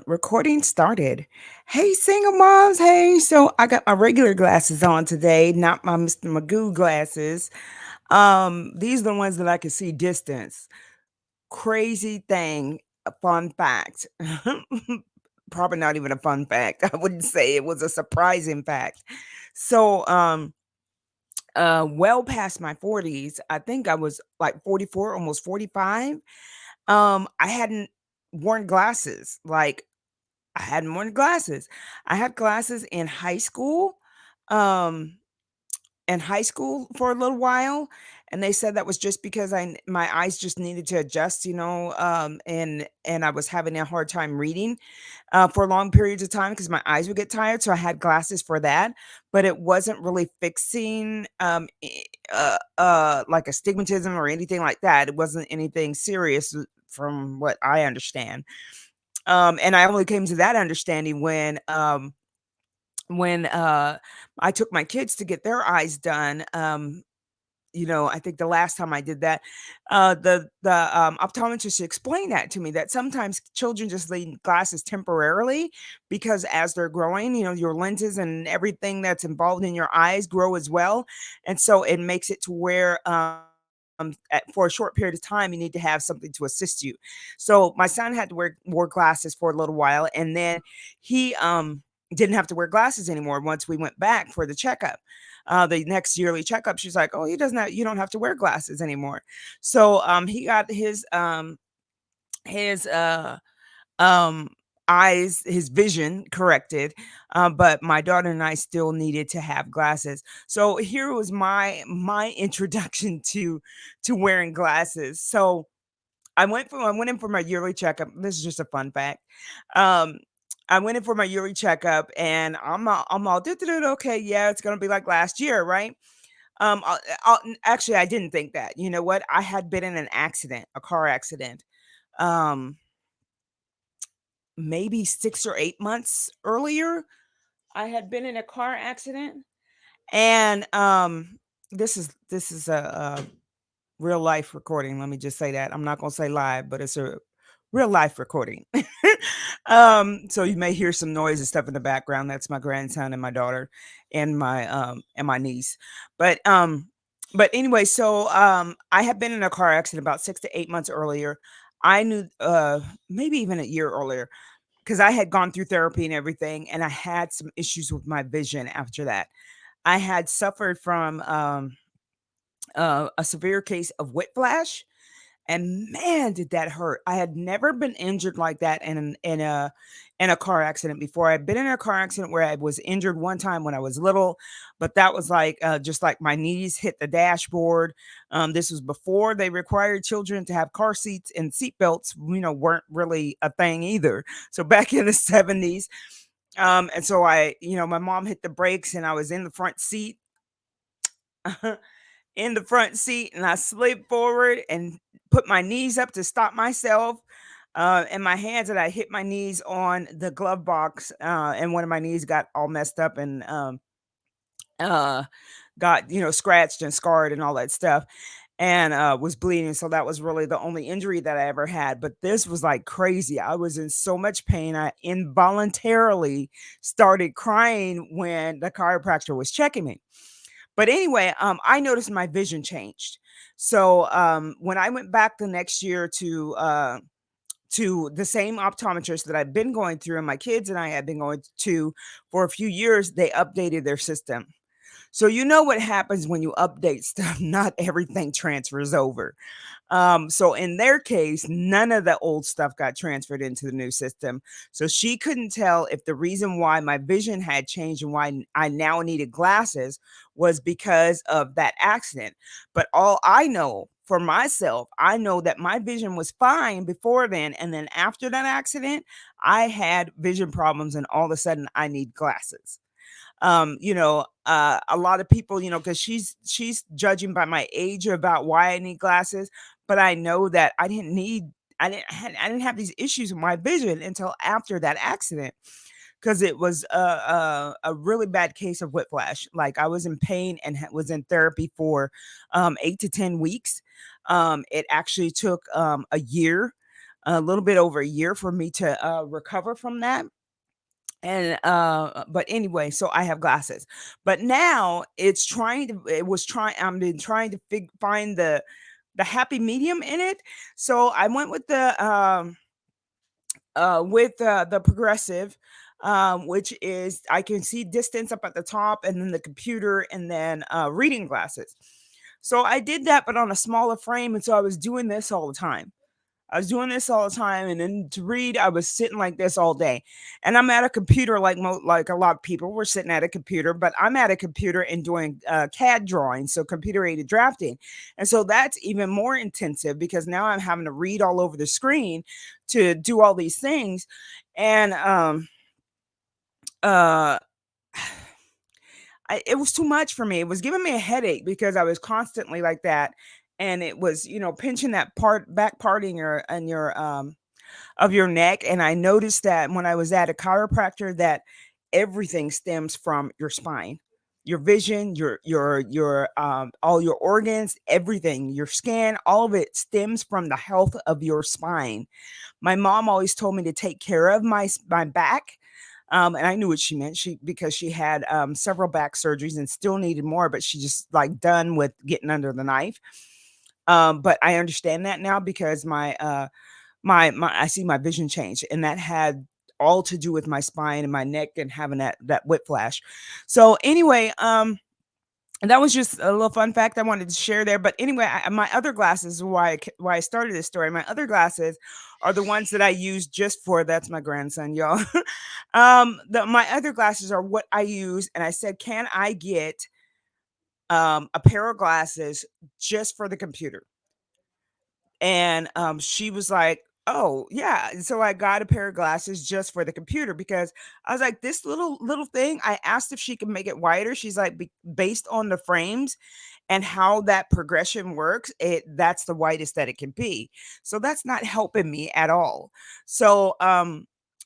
Recording started. Hey, single moms. Hey, so I got my regular glasses on today, not my Mr. Magoo glasses. These are the ones that I can see distance. Crazy thing, a fun fact. Probably not even a fun fact. I wouldn't say it was a surprising fact. So, well past my 40s, I think I was like 44, almost 45. I hadn't worn glasses. I hadn't worn glasses. I had glasses um, in high school for a little while, and they said that was just because my eyes just needed to adjust, and I was having a hard time reading for long periods of time because my eyes would get tired. So I had glasses for that, but it wasn't really fixing like astigmatism or anything like that. It wasn't anything serious from what I understand. And I only came to that understanding when I took my kids to get their eyes done. I think the last time I did that, the optometrist explained that to me, that sometimes children just need glasses temporarily because as they're growing, your lenses and everything that's involved in your eyes grow as well, and so it makes it to where for a short period of time you need to have something to assist you. So my son had to wear glasses for a little while, and then he didn't have to wear glasses anymore once we went back for the checkup, the next yearly checkup. She's like, "Oh, you don't have to wear glasses anymore." So he got his um his vision corrected, but my daughter and I still needed to have glasses. So here was my introduction to wearing glasses. So I went in for my yearly checkup. This is just a fun fact. Um, I went in for my yearly checkup, and I'm all okay. Yeah, it's gonna be like last year, right? Actually, I didn't think that. You know what? I had been in an accident, a car accident, um, maybe 6 or 8 months earlier. I had been in a car accident, and this is a real life recording. Let me just say that. I'm not gonna say live, but it's a real life recording. So you may hear some noise and stuff in the background. That's my grandson and my daughter and my niece. But but anyway, so I had been in a car accident about 6 to 8 months earlier. I knew maybe even a year earlier because I had gone through therapy and everything, and I had some issues with my vision after that. I had suffered from a severe case of whiplash, and man, did that hurt. I had never been injured like that in a car accident before. I'd been in a car accident where I was injured one time when I was little, but that was like just like my knees hit the dashboard. This was before they required children to have car seats, and seat belts, weren't really a thing either. So back in the 70s, and so my mom hit the brakes, and I was in the front seat. In the front seat, and I slid forward and put my knees up to stop myself, and my hands, and I hit my knees on the glove box, and one of my knees got all messed up and uh, got scratched and scarred and all that stuff, and was bleeding. So that was really the only injury that I ever had. But this was like crazy. I was in so much pain. I involuntarily started crying when the chiropractor was checking me. But anyway, I noticed my vision changed. So when I went back the next year to the same optometrist that I've been going through, and my kids and I had been going to for a few years, they updated their system. So you know what happens when you update stuff, not everything transfers over. So in their case, none of the old stuff got transferred into the new system. So she couldn't tell if the reason why my vision had changed and why I now needed glasses was because of that accident. But all I know for myself, I know that my vision was fine before then. And then after that accident, I had vision problems, and all of a sudden I need glasses. A lot of people, because she's judging by my age about why I need glasses, but I know that I didn't have these issues with my vision until after that accident, because it was a really bad case of whiplash. Like, I was in pain and was in therapy for 8 to 10 weeks. It actually took a year a little bit over a year for me to recover from that. And but anyway, so I have glasses. But now it was trying I've been trying to find the happy medium in it. So I went with the progressive, which is I can see distance up at the top, and then the computer, and then reading glasses. So I did that, but on a smaller frame, and so I was doing this all the time. I was doing this all the time, and then to read, I was sitting like this all day. And I'm at a computer, like like a lot of people were sitting at a computer, but I'm at a computer and doing CAD drawing, so computer aided drafting, and so that's even more intensive because now I'm having to read all over the screen to do all these things, and uh, it was too much for me. It was giving me a headache because I was constantly like that, and it was pinching that back part in your of your neck. And I noticed that when I was at a chiropractor that everything stems from your spine. Your vision, your all your organs, everything, your skin, all of it stems from the health of your spine. My mom always told me to take care of my back. And I knew what she meant. Because she had several back surgeries and still needed more, but she just like done with getting under the knife. But I understand that now because my I see my vision change, and that had all to do with my spine and my neck and having that whiplash. So anyway, and that was just a little fun fact I wanted to share there. But anyway, my other glasses, why I started this story. My other glasses are the ones that I use just for. That's my grandson, y'all. My other glasses are what I use, and I said, can I get a pair of glasses just for the computer? And, she was like, "Oh, yeah." And so I got a pair of glasses just for the computer because I was like, "This little thing," I asked if she could make it wider. She's like, Based on the frames and how that progression works, that's the widest that it can be." So that's not helping me at all. So,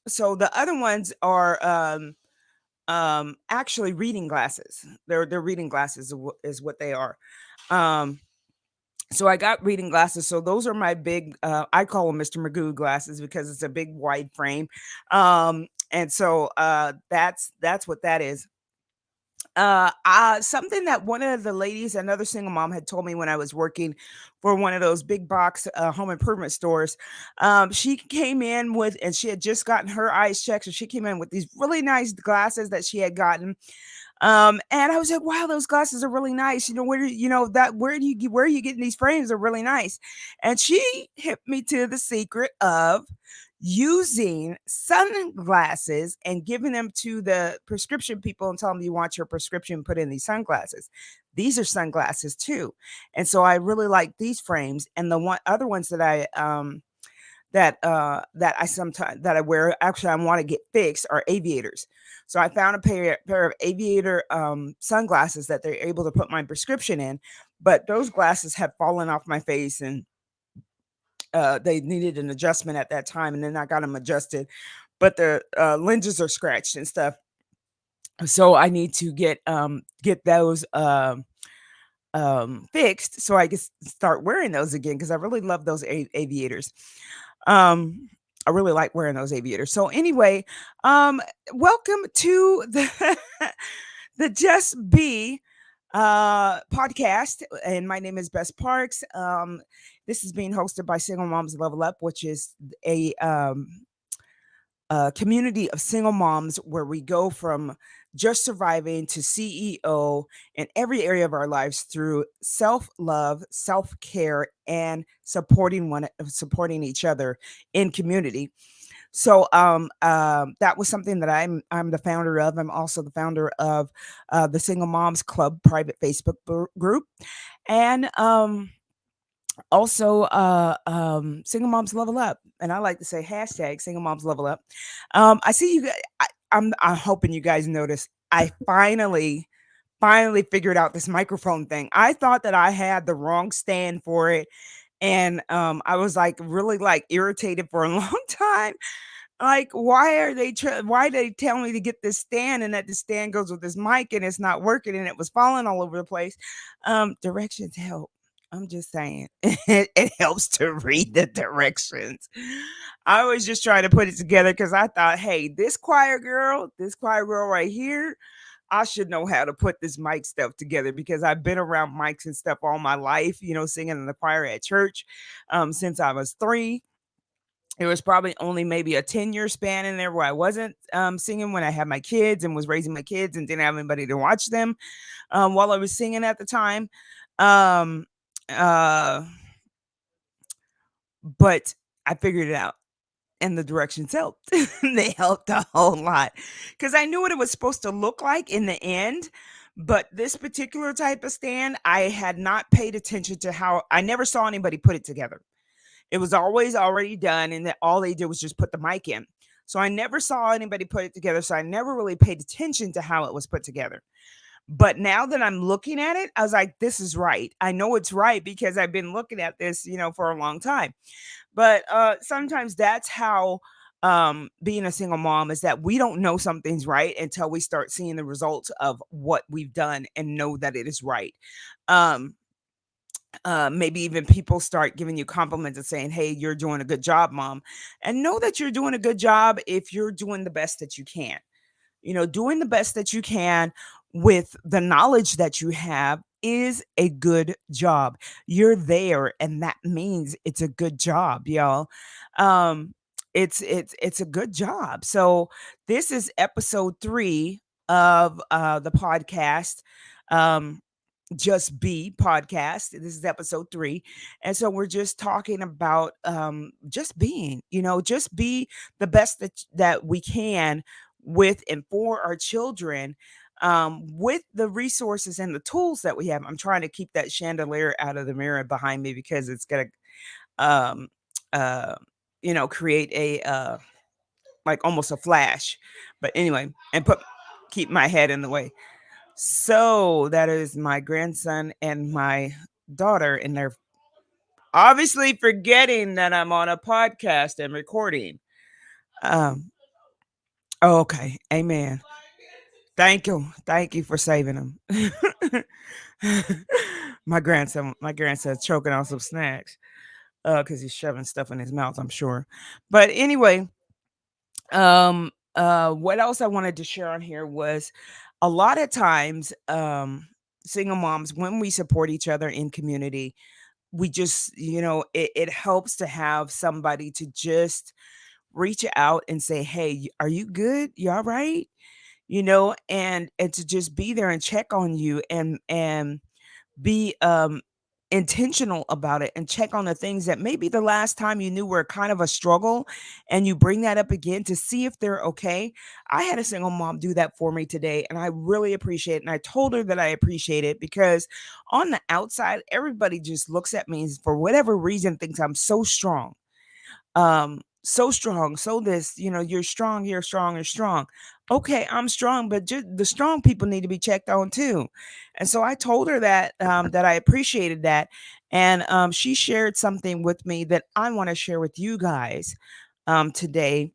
so the other ones are, actually reading glasses. They're reading glasses is what they are. Um so I got reading glasses. So those are my big I call them Mr. Magoo glasses because it's a big wide frame. And so that's what that is. Something that one of the ladies, another single mom, had told me when I was working for one of those big box home improvement stores. She came in with, and she had just gotten her eyes checked, so she came in with these really nice glasses that she had gotten. And I was like, wow, those glasses are really nice. Where are you getting these frames? Are really nice. And she hit me to the secret of using sunglasses and giving them to the prescription people and telling them, you want your prescription put in these sunglasses. These are sunglasses too. And so I really like these frames. And the other ones that I sometimes that I wear, actually I want to get fixed, are aviators. So I found a pair of aviator sunglasses that they're able to put my prescription in, but those glasses have fallen off my face, and they needed an adjustment at that time, and then I got them adjusted, but the lenses are scratched and stuff. So I need to get those fixed so I can start wearing those again because I really love those aviators. I really like wearing those aviators. So anyway, welcome to the the Just Be podcast, and my name is Bess Parks. This is being hosted by Single Moms Level Up, which is a community of single moms where we go from just surviving to CEO in every area of our lives through self-love, self-care, and supporting each other in community. So that was something that I'm the founder of. I'm also the founder of the Single Moms Club private Facebook group, and also Single Moms Level Up. And I like to say hashtag Single Moms Level Up. I see you guys. I'm hoping you guys notice. I finally figured out this microphone thing. I thought that I had the wrong stand for it, and I was like really like irritated for a long time. Like, why they tell me to get this stand, and that the stand goes with this mic and it's not working, and it was falling all over the place. Directions help. I'm just saying. It helps to read the directions. I always just try to put it together because I thought, hey, this choir girl right here, I should know how to put this mic stuff together because I've been around mics and stuff all my life, singing in the choir at church since I was 3. There was probably only maybe a 10-year span in there where I wasn't singing when I had my kids and was raising my kids and didn't have anybody to watch them while I was singing at the time. Um, uh, but I figured it out and the directions helped. They helped a whole lot because I knew what it was supposed to look like in the end. But this particular type of stand, I had not paid attention to how I never saw anybody put it together. It was always already done, and that all they did was just put the mic in. So I never saw anybody put it together. So I never really paid attention to how it was put together. But now that I'm looking at it, I was like, this is right. I know it's right because I've been looking at this, for a long time. But sometimes that's how being a single mom is that we don't know something's right until we start seeing the results of what we've done and know that it is right. Um, maybe even people start giving you compliments and saying, hey, you're doing a good job, mom. And know that you're doing a good job if you're doing the best that you can. Doing the best that you can with the knowledge that you have is a good job. You're there, and that means it's a good job, y'all. Um, it's a good job. So this is episode 3 of the podcast. Um, just Be podcast. This is episode 3. And so we're just talking about just being, just be the best that we can with and for our children with the resources and the tools that we have. I'm trying to keep that chandelier out of the mirror behind me because it's gonna um uh create a like almost a flash. But anyway, and put keep my head in the way. So that is my grandson and my daughter, and they're obviously forgetting that I'm on a podcast and recording. Um, oh, okay. Amen. Thank you. Thank you for saving them. My grandson's choking on some snacks because he's shoving stuff in his mouth, I'm sure. But anyway, what else I wanted to share on here was a lot of times single moms, when we support each other in community, we just, it helps to have somebody to just reach out and say, hey, are you good? You all right? And to just be there and check on you and be intentional about it and check on the things that maybe the last time you knew were kind of a struggle, and you bring that up again to see if they're okay. I had a single mom do that for me today, and I really appreciate it. And I told her that I appreciate it because on the outside, everybody just looks at me and for whatever reason thinks I'm so strong, so strong, so this, you're strong, you're strong, you're strong. Okay, I'm strong, but the strong people need to be checked on too. And so I told her that I appreciated that, and she shared something with me that I want to share with you guys today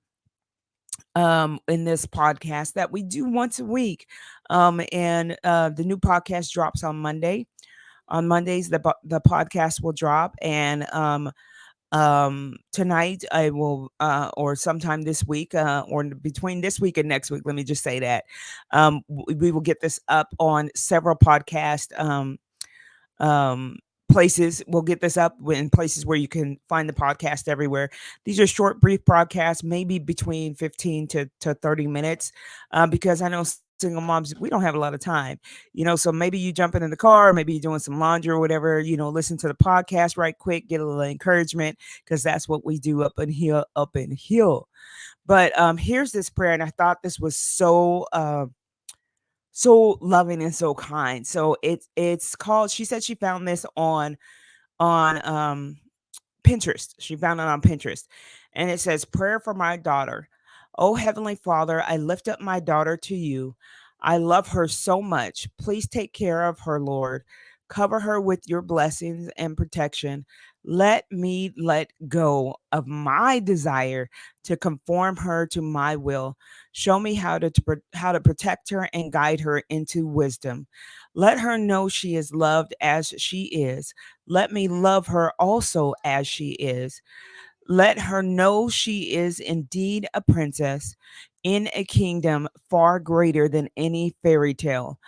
in this podcast that we do once a week. And the new podcast drops on Monday. On Mondays, the podcast will drop, and tonight I will or sometime this week or between this week and next week, let me just say that we will get this up on several podcast um places. We'll get this up in places where you can find the podcast everywhere. These are short brief broadcasts, maybe between 15 to 30 minutes, because I know single moms, we don't have a lot of time, so maybe you jumping in the car, maybe you're doing some laundry or whatever, listen to the podcast right quick, get a little encouragement, because that's what we do up in here. But here's this prayer, and I thought this was so loving and so kind. So it's called, she said she found this on Pinterest. She found it on Pinterest. And it says, prayer for my daughter. Oh, Heavenly Father, I lift up my daughter to you. I love her so much. Please take care of her, Lord. Cover her with your blessings and protection. Let me let go of my desire to conform her to my will. Show me how to protect her and guide her into wisdom. Let her know she is loved as she is. Let me love her also as she is. Let her know she is indeed a princess in a kingdom far greater than any fairy tale,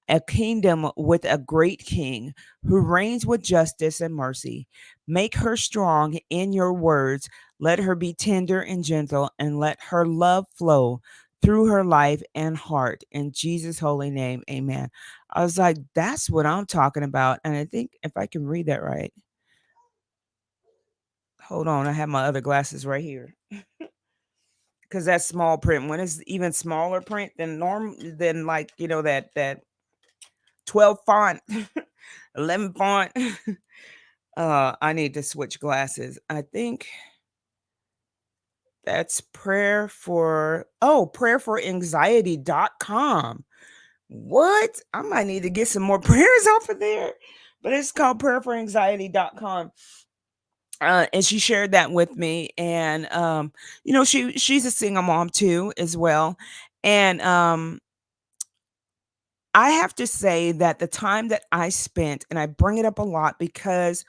a kingdom with a great king who reigns with justice and mercy. Make her strong in your words. Let her be tender and gentle, and let her love flow through her life and heart. In Jesus' holy name, amen. I was like, that's what I'm talking about. And I think if I can read that right, hold on, I have my other glasses right here. Because that's small print. When it's even smaller print than like, that 12 font, 11 font. I need to switch glasses. I think that's prayerforanxiety.com. What? I might need to get some more prayers off of there. But it's called prayerforanxiety.com. And she shared that with me. And she's a single mom too, as well. And I have to say that the time that I spent, and I bring it up a lot because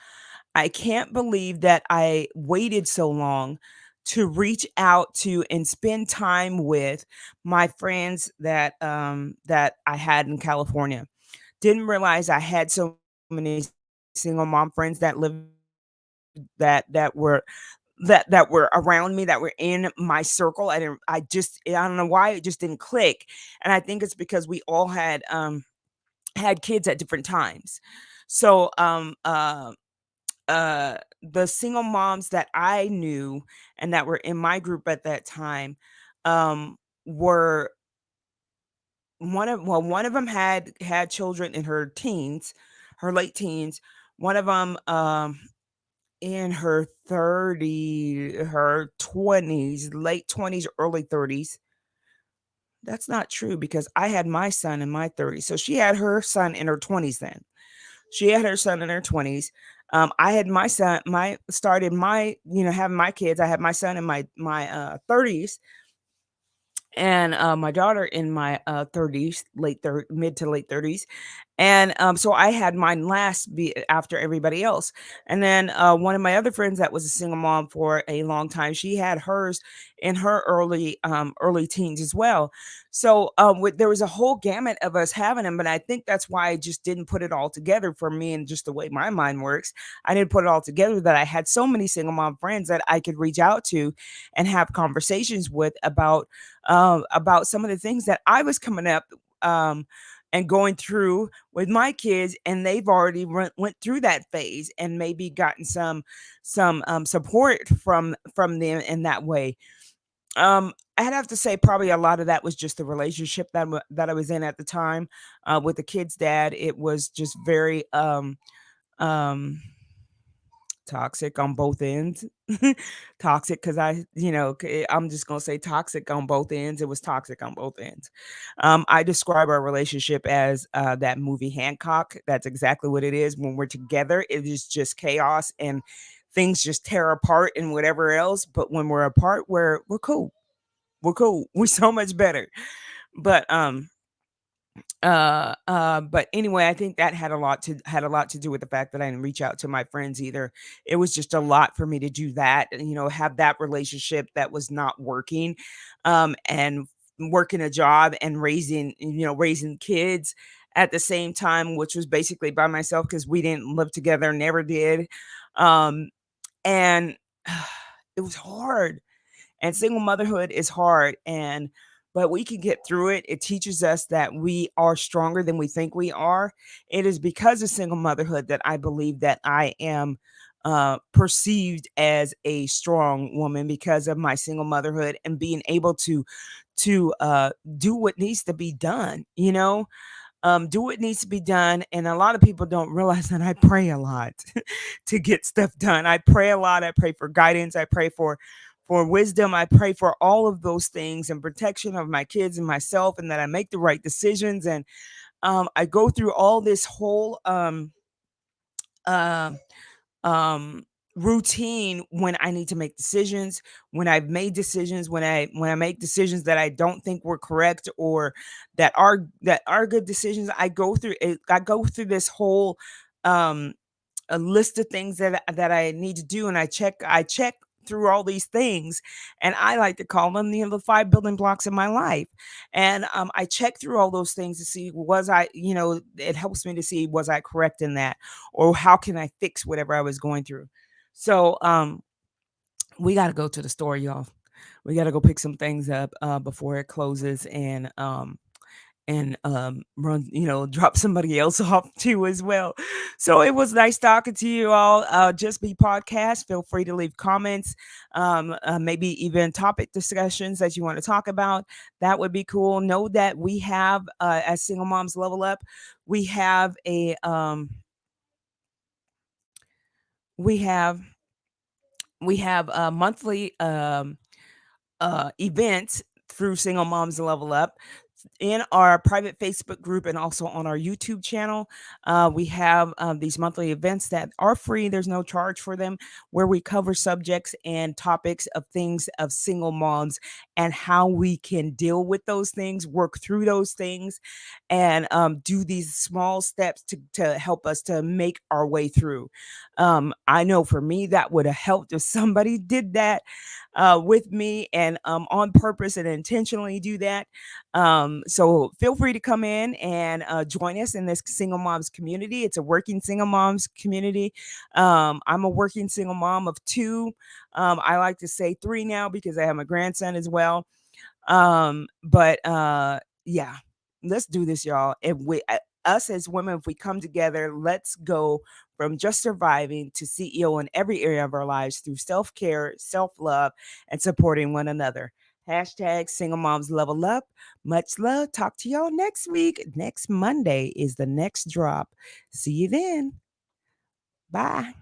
I can't believe that I waited so long to reach out to and spend time with my friends that I had in California. Didn't realize I had so many single mom friends that lived that were around me, that were in my circle. I don't know why it just didn't click. And I think it's because we all had kids at different times. So the single moms that I knew and that were in my group at that time, were one of them had children in her teens, her late teens. One of them in her 20s, late 20s, early 30s. That's not true because I had my son in my 30s. So she had her son in her 20s then. She had her son in her 20s. I had my son, having my kids. I had my son in my 30s, and my daughter in my 30s, mid to late 30s. And so I had mine last be after everybody else. And then one of my other friends that was a single mom for a long time, she had hers in her early teens as well. So there was a whole gamut of us having them, but I think that's why I just didn't put it all together for me, and just the way my mind works. I didn't put it all together that I had so many single mom friends that I could reach out to and have conversations with about some of the things that I was coming up um, and going through with my kids, and they've already went through that phase and maybe gotten some support from them in that way. I'd have to say probably a lot of that was just the relationship that I was in at the time with the kid's dad. It was just very um toxic on both ends. Toxic because I'm just gonna say toxic on both ends. It was toxic on both ends. I describe our relationship as that movie Hancock. That's exactly what it is. When we're together, it is just chaos and things just tear apart and whatever else. But when we're apart, we're cool. We're cool. We're so much better. But anyway, I think that had a lot to do with the fact that I didn't reach out to my friends either. It was just a lot for me to do that, and have that relationship that was not working, and working a job and raising kids at the same time, which was basically by myself because we didn't live together, never did. Um and it was hard, and single motherhood is hard, but we can get through it. It teaches us that we are stronger than we think we are. It is because of single motherhood that I believe that I am perceived as a strong woman, because of my single motherhood and being able to do what needs to be done. Do what needs to be done. And a lot of people don't realize that I pray a lot to get stuff done. I pray a lot. I pray for guidance. I pray for wisdom. I pray for all of those things and protection of my kids and myself, and that I make the right decisions. And I go through all this whole uh, um routine when I need to make decisions, when I've made decisions, when I make decisions that I don't think were correct or that are good decisions. I go through this whole um a list of things that I need to do, and I check through all these things, and I like to call them, the 5 building blocks of my life. And I check through all those things to see, was I, it helps me to see, was I correct in that, or how can I fix whatever I was going through. So we got to go to the store, y'all. We got to go pick some things up before it closes, and run, drop somebody else off too as well. So it was nice talking to you all. Just be podcast. Feel free to leave comments, maybe even topic discussions that you want to talk about. That would be cool. Know that we have, as Single Moms Level Up, we have we have we have a monthly events through Single Moms Level Up in our private Facebook group and also on our YouTube channel. We have these monthly events that are free. There's no charge for them, where we cover subjects and topics of things of single moms and how we can deal with those things, work through those things, and do these small steps to help us to make our way through. I know for me, that would have helped if somebody did that with me, and on purpose and intentionally do that. So feel free to come in and join us in this single moms community. It's a working single moms community. I'm a working single mom of two. I like to say three now because I have my grandson as well. But yeah, let's do this, y'all. If we us as women, if we come together, let's go from just surviving to CEO in every area of our lives through self-care, self-love, and supporting one another. Hashtag single moms level up. Much love. Talk to y'all next week. Next Monday is the next drop. See you then. Bye.